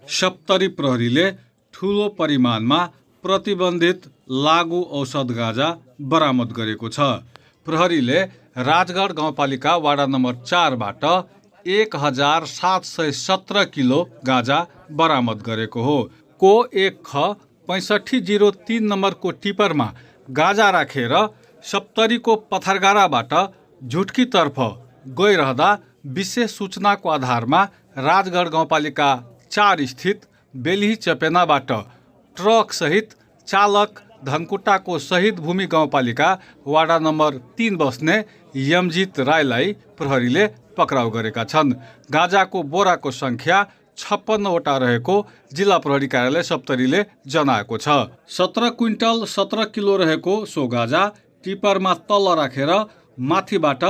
सप्तरी प्रहरीले ठूलो परिमाणमा प्रतिबन्धित लागु औषध गाँजा बरामद गरेको छ। प्रहरीले राजगढ गाउँपालिका वाडा नम्बर 4 बाट 1717 किलो गाँजा बरामद गरेको हो। को 1ख6503 नम्बरको टिपरमा गाँजा राखेर सप्तरीको पथरगाराबाट झुटकीतर्फ गइरहँदा विशेष सूचनाको आधारमा राजगढ गाउँपालिका 4 स्थित बेलिही चपेनाबाट ट्रक सहित चालक धनकुटाको शहीद भूमि गाउँपालिका वाडा नम्बर 3 बस्ने यमजित राईलाई प्रहरीले पक्राउ गरेका छन्। गाँजाको बोराको संख्या 56 वटा रहेको जिल्ला प्रहरी कार्यालय सप्तरीले जनाएको छ। 17 क्विन्टल 17 किलो रहेको सो गाँजा टिपरमा तल राखेर माथिबाट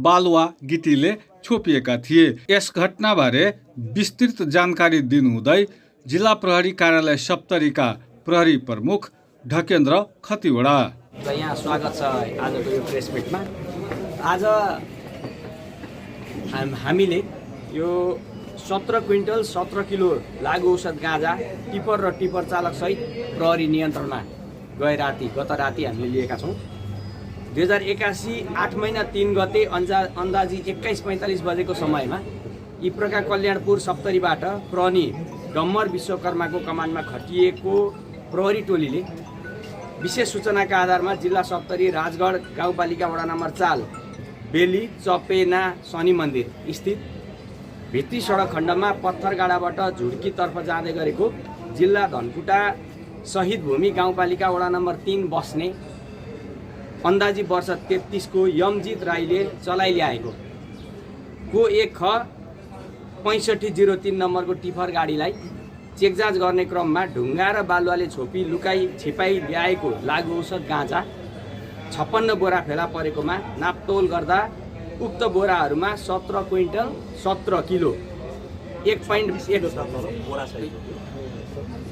बालुवा गिटीले छोपिएका थिए। यस घटनाबारे विस्तृत जानकारी दिनुहुँदै जिल्ला प्रहरी कार्यालय सप्तरीका प्रहरी प्रमुख ढकेन्द्र खतिवडा। यहाँ स्वागत छ आजको यो प्रेस मिटमा। आज हामीले यो 17 क्विन्टल 17 किलो लागु औषध गाँजा टिपर र टिपर चालक सहित प्रहरी नियन्त्रणमा गत राति हामीले लिएका छौँ। 2081 8 महिना 3 गते अन्दाजी 21:45 बजेको समयमा यी प्रकार कल्याणपुर सप्तरीबाट प्रहरी डम्बर विश्वकर्माको कमानमा खटिएको प्रहरी टोलीले विशेष सूचनाका आधारमा जिल्ला सप्तरी राजगढ गाउँपालिका वडा नम्बर 4 बेली चपेना शनि मन्दिर स्थित भित्री सडक खण्डमा पत्थरगाडाबाट झुड्कीतर्फ जाँदै गरेको जिल्ला धनकुटा शहीद भूमि गाउँपालिका वडा नम्बर 3 बस्ने अन्दाजी वर्ष 33 को यमजित राईले चलाइ ल्याएको को 1ख6503 नम्बरको टिफर गाडीलाई चेकजाँच गर्ने क्रममा ढुङ्गा र बालुवाले छोपी छिपाई ल्याएको लागु औषध गाँजा 56 बोरा फेला परेकोमा नापतोल गर्दा उक्त बोराहरूमा 17 क्विन्टल 17 किलो 1.1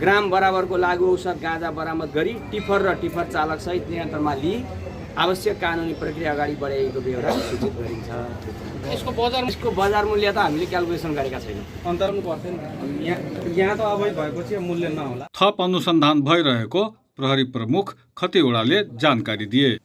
ग्राम बराबरको लागु औषध गाँजा बरामद गरी टिफर र टिफर चालक सहित नियन्त्रणमा लिई आवश्यक कानुनी प्रक्रिया अगाडि बढाइएको बेहोरा सूचित गरिन्छ। यसको बजार मूल्य त हामीले क्याल्कुलेसन गरेका छैनौँ। अन्तरम पर्थेन यहाँ त अवैध भएपछि मूल्य नहोला। थप अनुसन्धान भइरहेको प्रहरी प्रमुख खतिवडाले जानकारी दिए।